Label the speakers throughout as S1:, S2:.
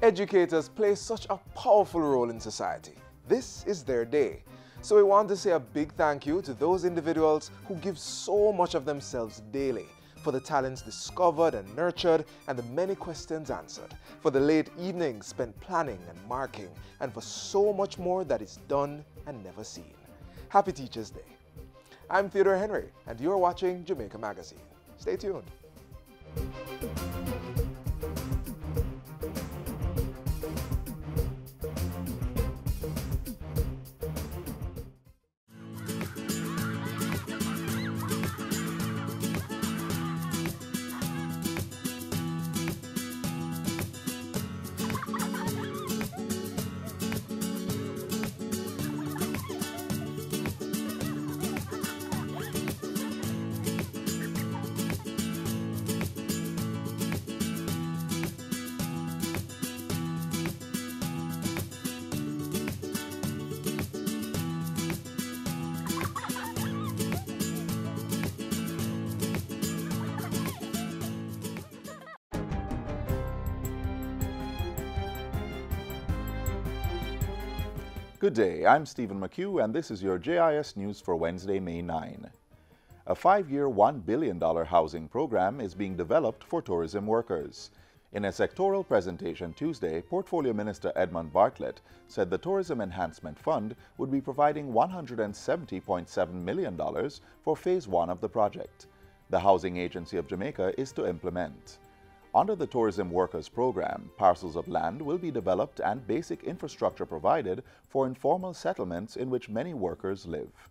S1: Educators play such a powerful role in society. This is their day. So we want to say a big thank you to those individuals who give so much of themselves daily, for the talents discovered and nurtured and the many questions answered, for the late evenings spent planning and marking, and for so much more that is done and never seen. Happy Teachers Day. I'm Theodore Henry, and you're watching Jamaica Magazine. Stay tuned.
S2: Good day, I'm Stephen McHugh, and this is your JIS News for Wednesday, May 9. A 5-year, $1 billion housing program is being developed for tourism workers. In a sectoral presentation Tuesday, Portfolio Minister Edmund Bartlett said the Tourism Enhancement Fund would be providing $170.7 million for Phase 1 of the project. The Housing Agency of Jamaica is to implement. Under the Tourism Workers Program, parcels of land will be developed and basic infrastructure provided for informal settlements in which many workers live.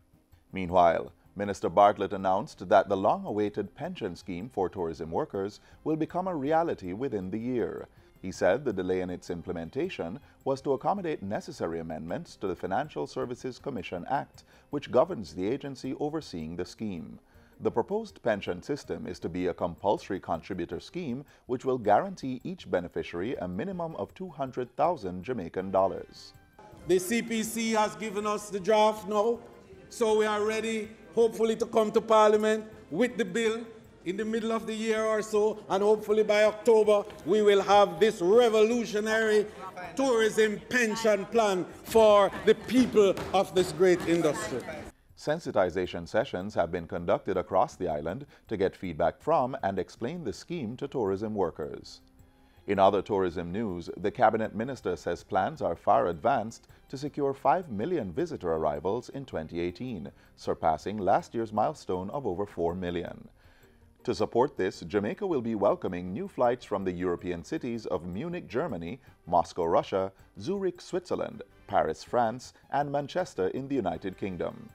S2: Meanwhile, Minister Bartlett announced that the long-awaited pension scheme for tourism workers will become a reality within the year. He said the delay in its implementation was to accommodate necessary amendments to the Financial Services Commission Act, which governs the agency overseeing the scheme. The proposed pension system is to be a compulsory contributor scheme which will guarantee each beneficiary a minimum of 200,000 Jamaican dollars.
S3: The CPC has given us the draft now, so we are ready, hopefully, to come to Parliament with the bill in the middle of the year or so, and hopefully by October we will have this revolutionary tourism pension plan for the people of this great industry.
S2: Sensitization sessions have been conducted across the island to get feedback from and explain the scheme to tourism workers. In other tourism news, the Cabinet Minister says plans are far advanced to secure 5 million visitor arrivals in 2018, surpassing last year's milestone of over 4 million. To support this, Jamaica will be welcoming new flights from the European cities of Munich, Germany, Moscow, Russia, Zurich, Switzerland, Paris, France, and Manchester in the United Kingdom.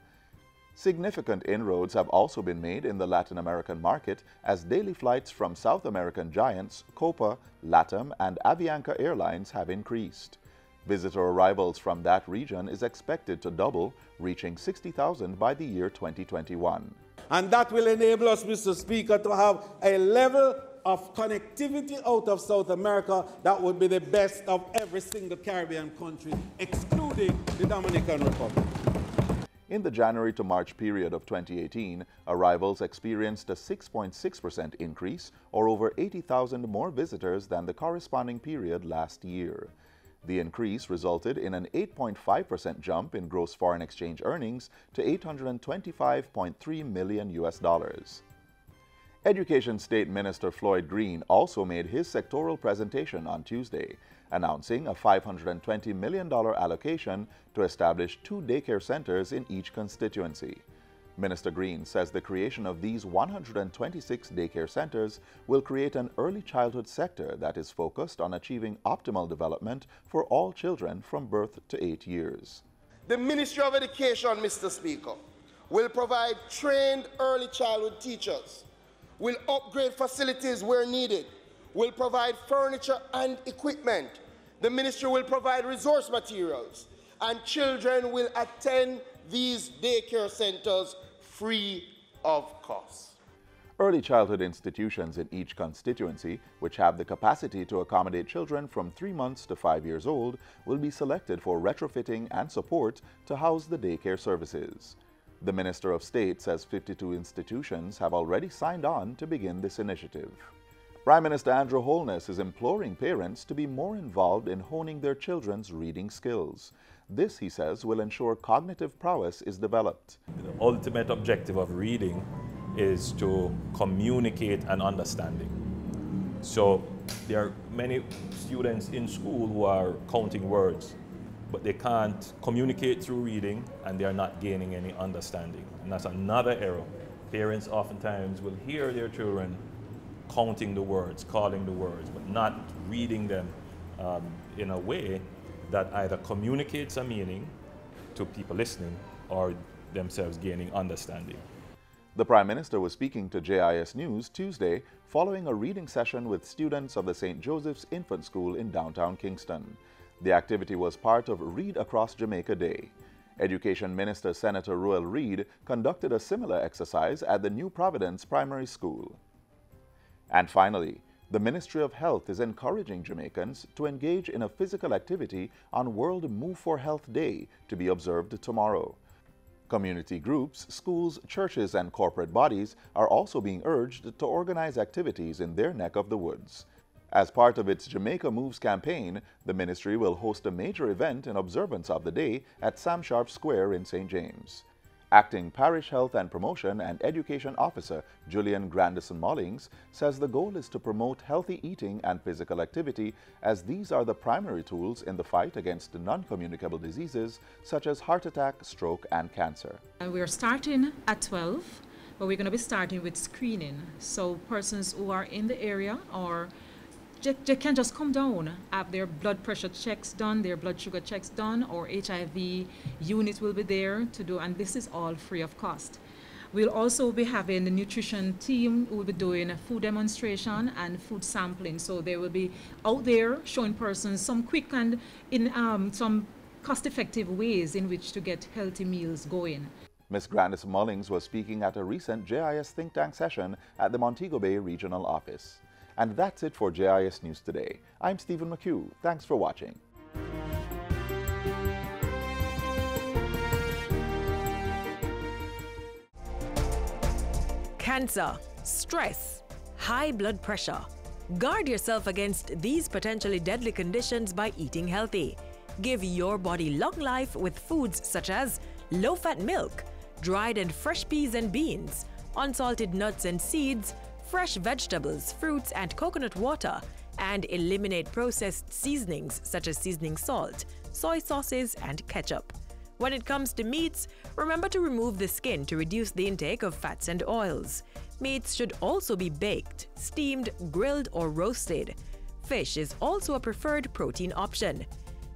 S2: Significant inroads have also been made in the Latin American market as daily flights from South American giants Copa, LATAM, and Avianca Airlines have increased. Visitor arrivals from that region is expected to double, reaching 60,000 by the year 2021.
S3: And that will enable us, Mr. Speaker, to have a level of connectivity out of South America that would be the best of every single Caribbean country, excluding the Dominican Republic.
S2: In the January to March period of 2018, arrivals experienced a 6.6% increase, or over 80,000 more visitors than the corresponding period last year. The increase resulted in an 8.5% jump in gross foreign exchange earnings to $825.3 million. Education State Minister Floyd Green also made his sectoral presentation on Tuesday, announcing a $520 million allocation to establish 2 daycare centers in each constituency. Minister Green says the creation of these 126 daycare centers will create an early childhood sector that is focused on achieving optimal development for all children from birth to 8 years.
S4: The Ministry of Education, Mr. Speaker, will provide trained early childhood teachers, will upgrade facilities where needed, will provide furniture and equipment. The ministry will provide resource materials, and children will attend these daycare centers free of cost.
S2: Early childhood institutions in each constituency, which have the capacity to accommodate children from 3 months to 5 years old, will be selected for retrofitting and support to house the daycare services. The Minister of State says 52 institutions have already signed on to begin this initiative. Prime Minister Andrew Holness is imploring parents to be more involved in honing their children's reading skills. This, he says, will ensure cognitive prowess is developed.
S5: The ultimate objective of reading is to communicate an understanding. So there are many students in school who are counting words, but they can't communicate through reading and they are not gaining any understanding. And that's another error. Parents oftentimes will hear their children counting the words, calling the words, but not reading them in a way that either communicates a meaning to people listening or themselves gaining understanding.
S2: The Prime Minister was speaking to JIS News Tuesday following a reading session with students of the St. Joseph's Infant School in downtown Kingston. The activity was part of Read Across Jamaica Day. Education Minister Senator Ruel Reid conducted a similar exercise at the New Providence Primary School. And finally, the Ministry of Health is encouraging Jamaicans to engage in a physical activity on World Move for Health Day to be observed tomorrow. Community groups, schools, churches, and corporate bodies are also being urged to organize activities in their neck of the woods. As part of its Jamaica Moves campaign, the ministry will host a major event in observance of the day at Sam Sharp Square in St. James. Acting Parish Health and Promotion and Education Officer Julian Grandison-Mollings says the goal is to promote healthy eating and physical activity, as these are the primary tools in the fight against non-communicable diseases such as heart attack, stroke, and cancer.
S6: We're starting at 12, but we're going to be starting with screening. So persons who are in the area or they can just come down, have their blood pressure checks done, their blood sugar checks done, or HIV unit will be there to do, and this is all free of cost. We'll also be having the nutrition team who will be doing a food demonstration and food sampling. So they will be out there showing persons some quick and some cost-effective ways in which to get healthy meals going.
S2: Ms. Grandison-Mollings was speaking at a recent JIS think tank session at the Montego Bay Regional Office. And that's it for JIS News Today. I'm Stephen McHugh. Thanks for watching.
S7: Cancer, stress, high blood pressure. Guard yourself against these potentially deadly conditions by eating healthy. Give your body long life with foods such as low-fat milk, dried and fresh peas and beans, unsalted nuts and seeds, fresh vegetables, fruits, and coconut water, and eliminate processed seasonings such as seasoning salt, soy sauces, and ketchup. When it comes to meats, remember to remove the skin to reduce the intake of fats and oils. Meats should also be baked, steamed, grilled, or roasted. Fish is also a preferred protein option.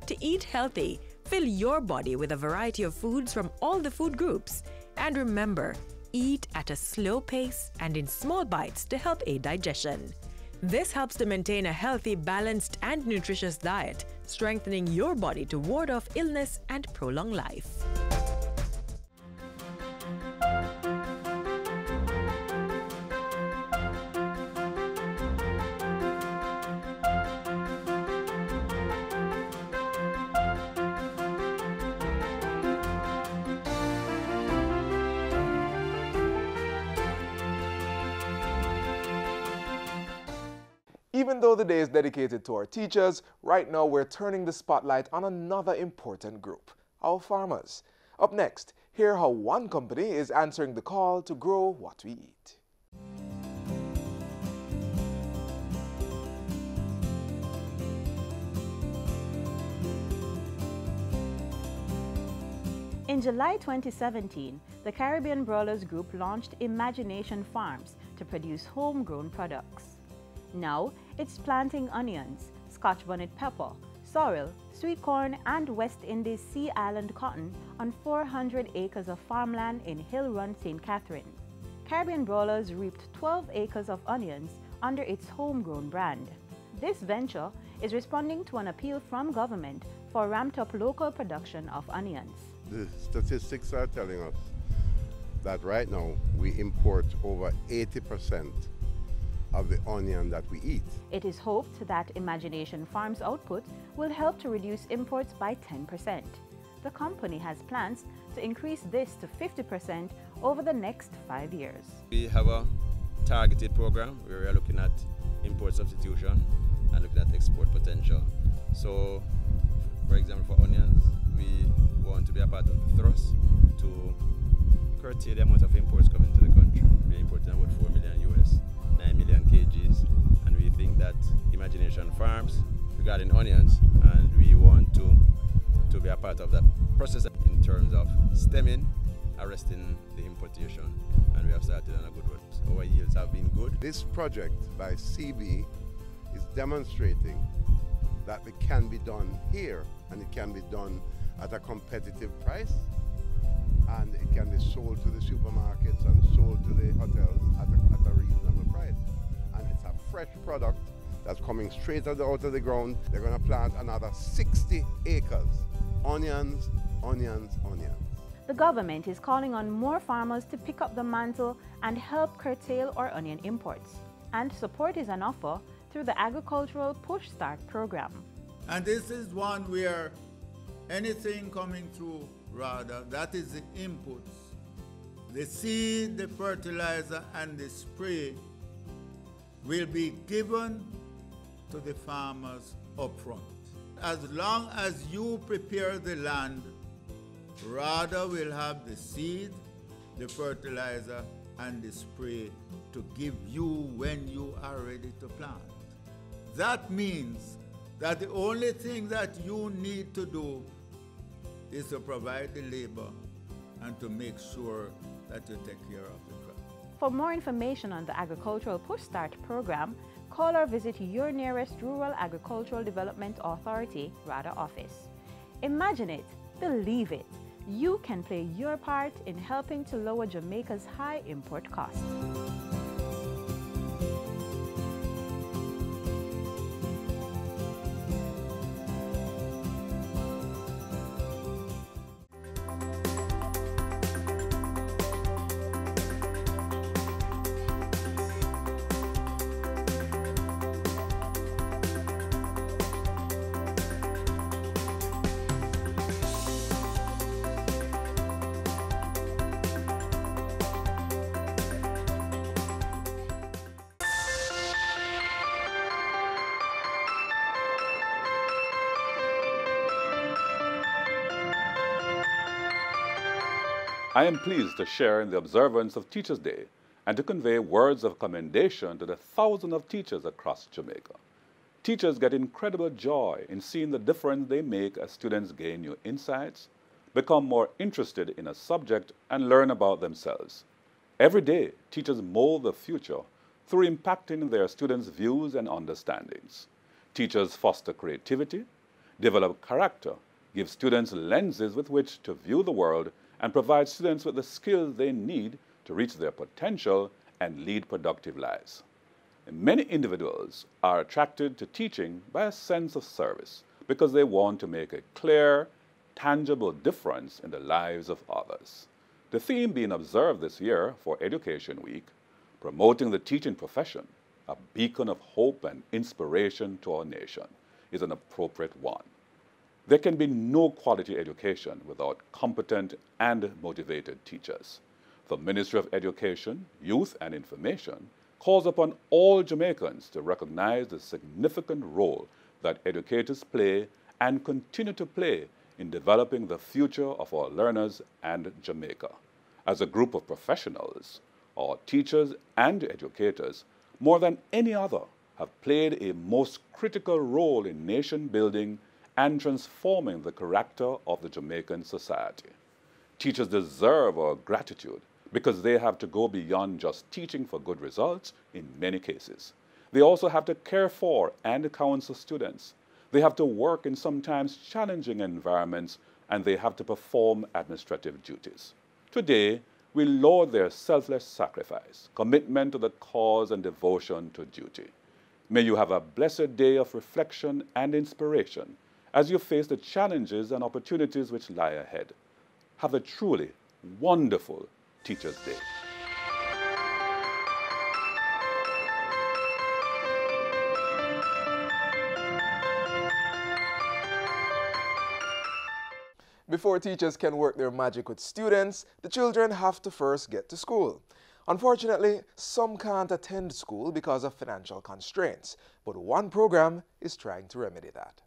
S7: To eat healthy, fill your body with a variety of foods from all the food groups. And remember, eat at a slow pace and in small bites to help aid digestion. This helps to maintain a healthy, balanced, and nutritious diet, strengthening your body to ward off illness and prolong life.
S1: Even though the day is dedicated to our teachers, right now we're turning the spotlight on another important group, our farmers. Up next, hear how one company is answering the call to grow what we eat.
S8: In July 2017, the Caribbean Brawlers Group launched Imagination Farms to produce homegrown products. Now, it's planting onions, Scotch bonnet pepper, sorrel, sweet corn, and West Indies Sea Island cotton on 400 acres of farmland in Hill Run, St. Catherine. Caribbean Brawlers reaped 12 acres of onions under its homegrown brand. This venture is responding to an appeal from government for ramped-up local production of onions.
S9: The statistics are telling us that right now we import over 80% of the onion that we eat.
S8: It is hoped that Imagination Farms' output will help to reduce imports by 10%. The company has plans to increase this to 50% over the next 5 years.
S10: We have a targeted program where we are looking at import substitution and looking at export potential. So, for example, for onions, we want to be a part of the thrust to curtail the amount of imports coming to the country. We're importing about 4 million US, 9 million kgs, and we think that Imagination Farms regarding onions, and we want to be a part of that process in terms of stemming, arresting the importation, and we have started on a good road. So our yields have been good.
S9: This project by CB is demonstrating that it can be done here, and it can be done at a competitive price, and it can be sold to the supermarkets and sold to the hotels at a reasonable price. And it's a fresh product that's coming straight out of the ground. They're going to plant another 60 acres. Onions, onions, onions.
S8: The government is calling on more farmers to pick up the mantle and help curtail our onion imports. And support is on offer through the Agricultural Push Start program.
S11: And this is one where anything coming through, rather, that is the inputs. The seed, the fertilizer, and the spray will be given to the farmers upfront. As long as you prepare the land, RADA will have the seed, the fertilizer, and the spray to give you when you are ready to plant. That means that the only thing that you need to do is to provide the labor and to make sure that you take care of the crop.
S8: For more information on the Agricultural Push Start program, call or visit your nearest Rural Agricultural Development Authority RADA office. Imagine it, believe it. You can play your part in helping to lower Jamaica's high import costs.
S12: I am pleased to share in the observance of Teachers' Day and to convey words of commendation to the thousands of teachers across Jamaica. Teachers get incredible joy in seeing the difference they make as students gain new insights, become more interested in a subject, and learn about themselves. Every day, teachers mold the future through impacting their students' views and understandings. Teachers foster creativity, develop character, give students lenses with which to view the world, and provide students with the skills they need to reach their potential and lead productive lives. And many individuals are attracted to teaching by a sense of service because they want to make a clear, tangible difference in the lives of others. The theme being observed this year for Education Week, promoting the teaching profession, a beacon of hope and inspiration to our nation, is an appropriate one. There can be no quality education without competent and motivated teachers. The Ministry of Education, Youth and Information calls upon all Jamaicans to recognize the significant role that educators play and continue to play in developing the future of our learners and Jamaica. As a group of professionals, our teachers and educators, more than any other, have played a most critical role in nation building and transforming the character of the Jamaican society. Teachers deserve our gratitude because they have to go beyond just teaching for good results in many cases. They also have to care for and counsel students. They have to work in sometimes challenging environments, and they have to perform administrative duties. Today, we laud their selfless sacrifice, commitment to the cause, and devotion to duty. May you have a blessed day of reflection and inspiration as you face the challenges and opportunities which lie ahead. Have a truly wonderful Teachers' Day.
S1: Before teachers can work their magic with students, the children have to first get to school. Unfortunately, some can't attend school because of financial constraints, but one program is trying to remedy that.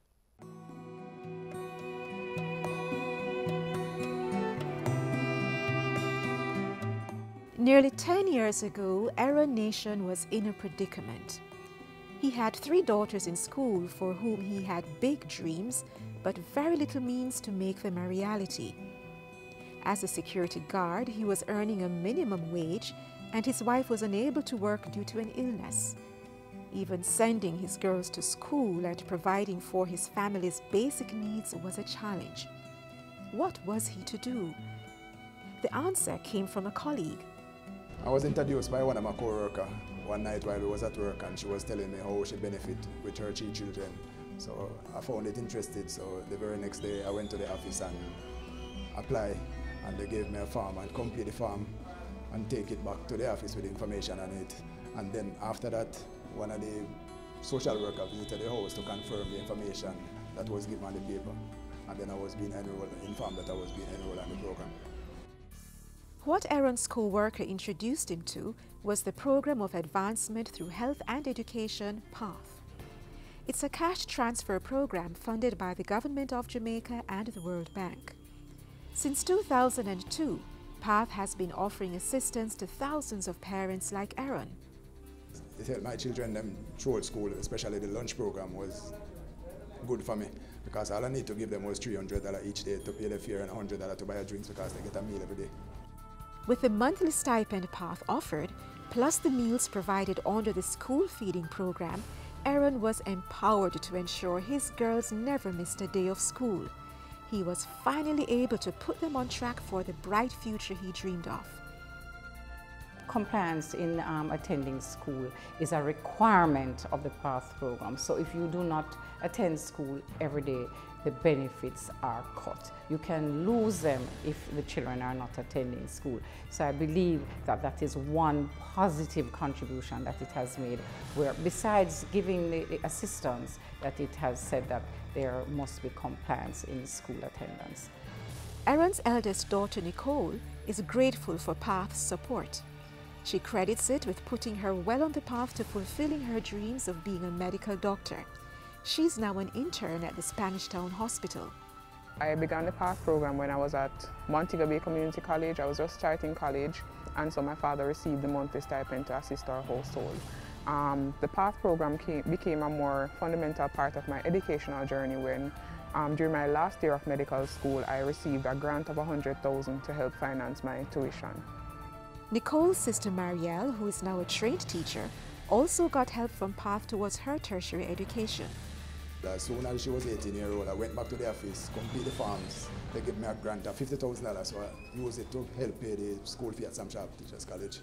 S13: Nearly 10 years ago, Aaron Nation was in a predicament. He had 3 daughters in school for whom he had big dreams, but very little means to make them a reality. As a security guard, he was earning a minimum wage, and his wife was unable to work due to an illness. Even sending his girls to school and providing for his family's basic needs was a challenge. What was he to do? The answer came from a colleague.
S14: I was introduced by one of my co-workers one night while we was at work, and she was telling me how she benefit with her 3 children. So I found it interesting, so the very next day I went to the office and applied, and they gave me a form and complete the form and take it back to the office with information on it. And then after that, one of the social workers visited the house to confirm the information that was given on the paper. And then I was being informed that I was being enrolled on the program.
S13: What Aaron's co-worker introduced him to was the Program of Advancement Through Health and Education, PATH. It's a cash transfer program funded by the Government of Jamaica and the World Bank. Since 2002, PATH has been offering assistance to thousands of parents like Aaron.
S14: It helped my children them throughout school, especially the lunch program was good for me, because all I need to give them was $300 each day to pay their fare and $100 to buy a drinks because they get a meal every day.
S13: With the monthly stipend PATH offered, plus the meals provided under the school feeding program, Aaron was empowered to ensure his girls never missed a day of school. He was finally able to put them on track for the bright future he dreamed of.
S15: Compliance in attending school is a requirement of the PATH program. So if you do not attend school every day, the benefits are cut. You can lose them if the children are not attending school. So I believe that that is one positive contribution that it has made, where besides giving the assistance, that it has said that there must be compliance in school attendance.
S13: Aaron's eldest daughter, Nicole, is grateful for PATH's support. She credits it with putting her well on the path to fulfilling her dreams of being a medical doctor. She's now an intern at the Spanish Town Hospital.
S16: I began the PATH program when I was at Montego Bay Community College. I was just starting college, and so my father received the monthly stipend to assist our household. The PATH program became a more fundamental part of my educational journey when, during my last year of medical school, I received a grant of $100,000 to help finance my tuition.
S13: Nicole's sister Marielle, who is now a trained teacher, also got help from PATH towards her tertiary education.
S14: As soon as she was 18 years old, I went back to the office, complete the forms. They gave me a grant of $50,000, so I used it to help pay the school fee at Sam Sharp Teachers College.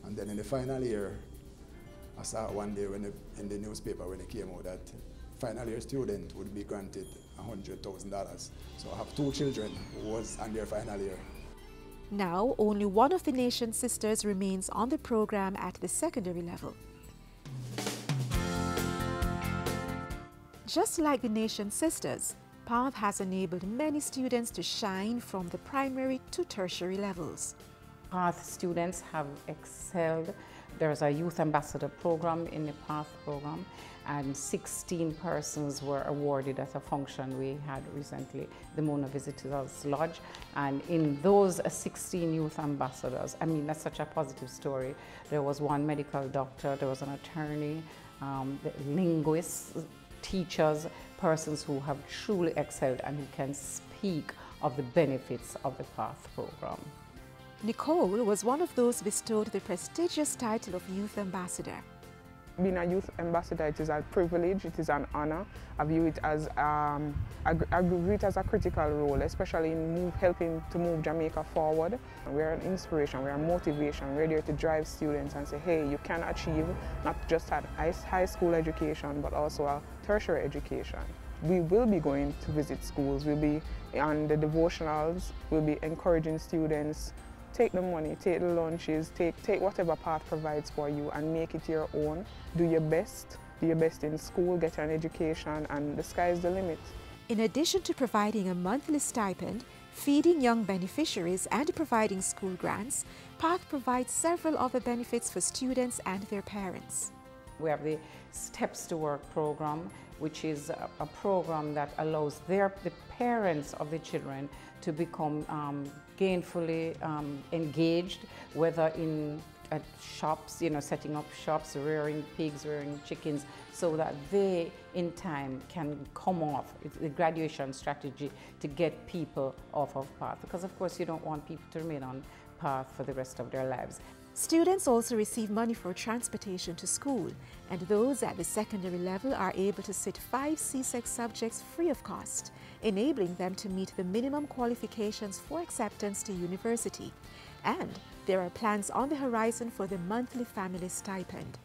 S14: And then in the final year, I saw one day in the newspaper when it came out that final year student would be granted $100,000. So I have 2 children who was on their final year.
S13: Now, only one of the nation's sisters remains on the program at the secondary level. Just like the nation's sisters, PATH has enabled many students to shine from the primary to tertiary levels.
S15: PATH students have excelled. There's a youth ambassador program in the PATH program, and 16 persons were awarded at a function we had recently, the Mona Visitors Lodge. And in those 16 youth ambassadors, I mean, that's such a positive story. There was one medical doctor, there was an attorney, linguists, teachers, persons who have truly excelled and who can speak of the benefits of the PATH program.
S13: Nicole was one of those bestowed the prestigious title of Youth Ambassador.
S16: Being a youth ambassador, it is a privilege, it is an honor. I view it as a critical role, especially in helping to move Jamaica forward. We are an inspiration, we are motivation. We're there to drive students and say, hey, you can achieve not just a high school education, but also a tertiary education. We will be going to visit schools, we'll be on the devotionals, we'll be encouraging students. Take the money, take the lunches, take whatever PATH provides for you and make it your own. Do your best in school, get an education, and the sky is the limit.
S13: In addition to providing a monthly stipend, Feeding young beneficiaries and providing school grants, PATH provides several other benefits for students and their parents.
S15: We have the Steps to Work program, which is a program that allows the parents of the children to become gainfully engaged, whether in shops, setting up shops, rearing pigs, rearing chickens, so that they, in time, can come off. It's the graduation strategy to get people off of PATH, because of course you don't want people to remain on PATH for the rest of their lives.
S13: Students also receive money for transportation to school, and those at the secondary level are able to sit 5 CSEC subjects free of cost, enabling them to meet the minimum qualifications for acceptance to university. And there are plans on the horizon for the monthly family stipend.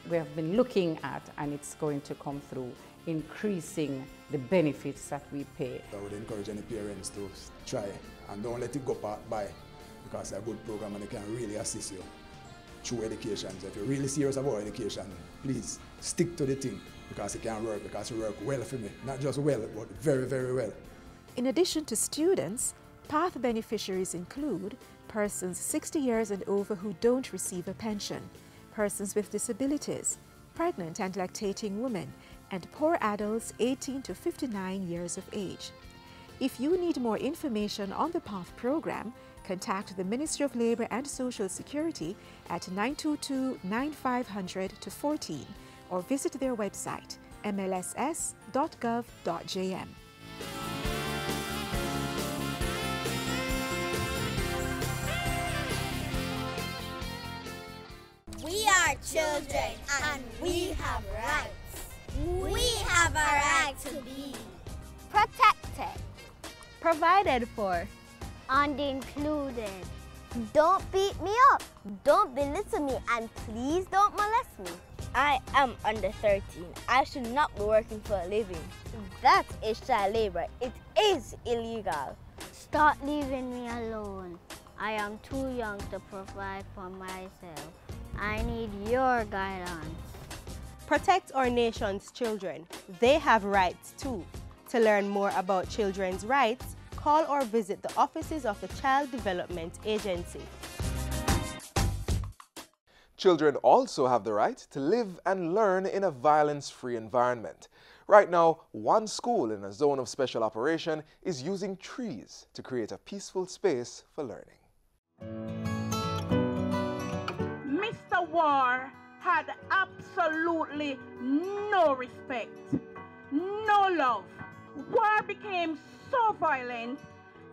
S15: We have been looking at, and it's going to come through, increasing the benefits that we pay.
S14: I would encourage any parents to try and don't let it go by, because it's a good program and it can really assist you through education. So if you're really serious about education, please stick to the thing, because it can work, because it works well for me. Not just well, but very, very well.
S13: In addition to students, PATH beneficiaries include persons 60 years and over who don't receive a pension, persons with disabilities, pregnant and lactating women, and poor adults 18 to 59 years of age. If you need more information on the PATH program, contact the Ministry of Labour and Social Security at 922-9500-14 or visit their website mlss.gov.jm.
S17: We are children and we have rights. We have a right to be
S18: protected, provided for,
S17: and included. Don't beat me up, don't belittle me, and please don't molest me.
S18: I am under 13. I should not be working for a living.
S17: That is child labor. It is illegal.
S19: Stop leaving me alone. I am too young to provide for myself. I need your guidance.
S20: Protect our nation's children. They have rights too. To learn more about children's rights, call or visit the offices of the Child Development Agency.
S1: Children also have the right to live and learn in a violence-free environment. Right now, one school in a zone of special operation is using trees to create a peaceful space for learning.
S21: Mr. War had absolutely no respect, no love. War became so violent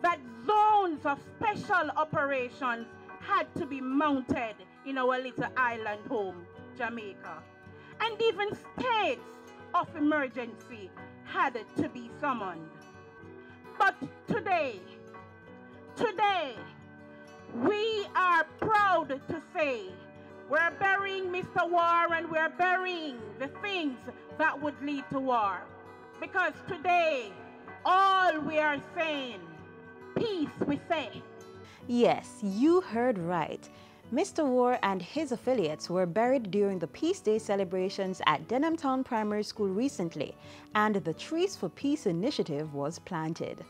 S21: that zones of special operations had to be mounted in our little island home, Jamaica. And even states of emergency had to be summoned. But today, we are proud to say we're burying Mr. War, and we're burying the things that would lead to war. Because today, all we are saying, peace we say.
S22: Yes, you heard right. Mr. War and his affiliates were buried during the Peace Day celebrations at Denham Town Primary School recently, and the Trees for Peace initiative was planted.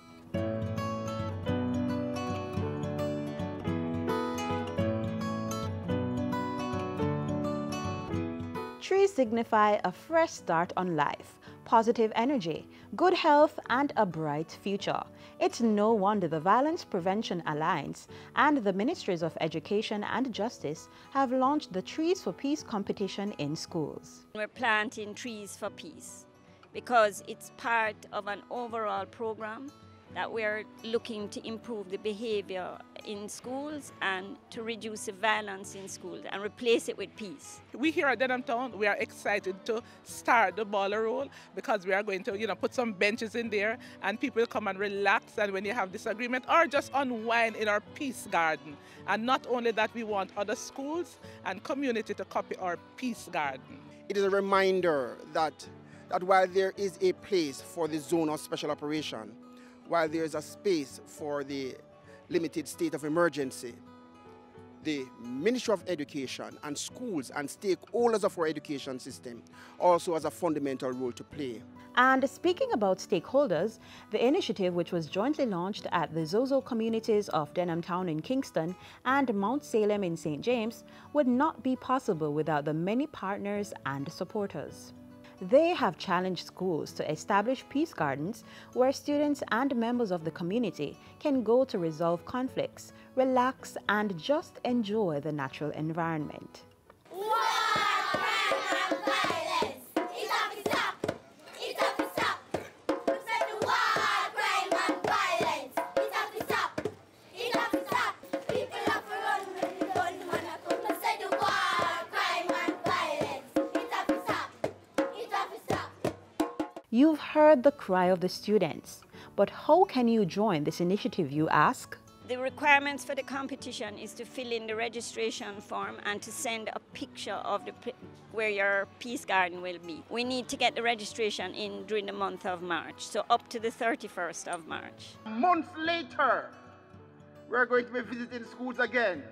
S22: Trees signify a fresh start on life, positive energy, good health, and a bright future. It's no wonder the Violence Prevention Alliance and the Ministries of Education and Justice have launched the Trees for Peace competition in schools.
S23: We're planting trees for peace because it's part of an overall program that we're looking to improve the behavior in schools and to reduce the violence in schools and replace it with peace.
S24: We here at Denham Town, we are excited to start the ball roll because we are going to, put some benches in there and people come and relax, and when you have disagreement or just unwind in our peace garden. And not only that, we want other schools and community to copy our peace garden.
S4: It is a reminder that while there is a place for the zone of special operation, while there is a space for the limited state of emergency,
S2: the Ministry of Education and schools and stakeholders of our education system also has a fundamental role to play.
S22: And speaking about stakeholders, the initiative, which was jointly launched at the Zozo communities of Denham Town in Kingston and Mount Salem in St. James, would not be possible without the many partners and supporters. They have challenged schools to establish peace gardens where students and members of the community can go to resolve conflicts, relax, and just enjoy the natural environment. You've heard the cry of the students, but how can you join this initiative, you ask?
S23: The requirements for the competition is to fill in the registration form and to send a picture of where your peace garden will be. We need to get the registration in during the month of March, so up to the 31st of March.
S4: Months later, we're going to be visiting schools again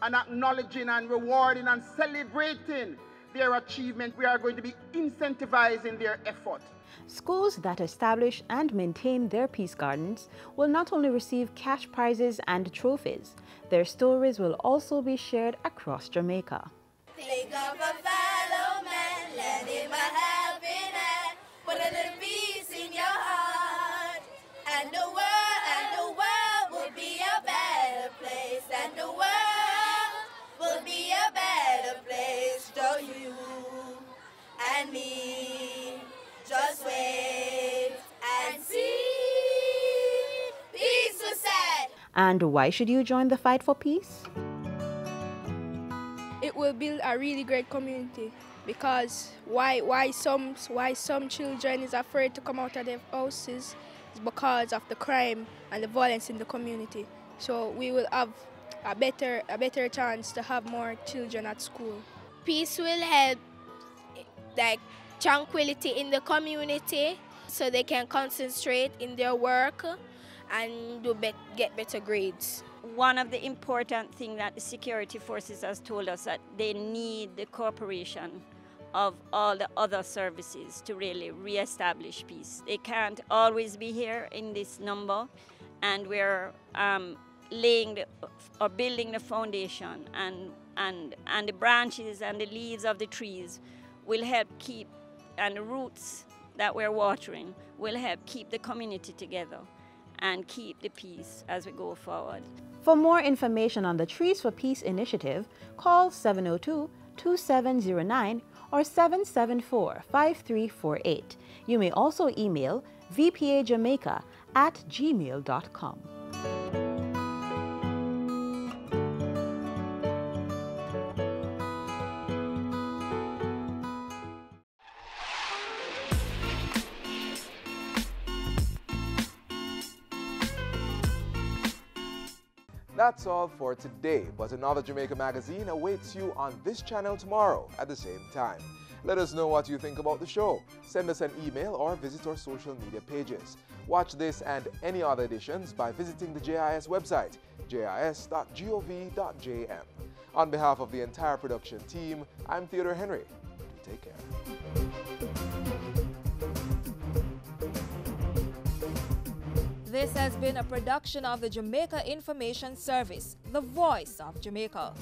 S4: and acknowledging and rewarding and celebrating their achievement. We are going to be incentivizing their effort.
S22: Schools that establish and maintain their peace gardens will not only receive cash prizes and trophies, their stories will also be shared across Jamaica.
S3: Think of a fellow man, lend him a helping hand, put a little peace in your heart, and the world will be a better place, and the world will be a better place for you and me. Just wait and see. Peace was said.
S22: And why should you join the fight for peace?
S5: It will build a really great community, because why some children is afraid to come out of their houses is because of the crime and the violence in the community. So we will have a better chance to have more children at school.
S6: Peace will help, like, tranquility in the community, so they can concentrate in their work and get better grades.
S23: One of the important things that the security forces has told us that they need the cooperation of all the other services to really re-establish peace. They can't always be here in this number, and we're building the foundation, and the branches and the leaves of the trees will help keep, and the roots that we're watering will help keep the community together and keep the peace as we go forward.
S22: For more information on the Trees for Peace initiative, call 702-2709 or 774-5348. You may also email vpajamaica@gmail.com.
S1: That's all for today, but another Jamaica Magazine awaits you on this channel tomorrow at the same time. Let us know what you think about the show. Send us an email or visit our social media pages. Watch this and any other editions by visiting the JIS website, jis.gov.jm. On behalf of the entire production team, I'm Theodore Henry. Take care.
S25: This has been a production of the Jamaica Information Service, the voice of Jamaica.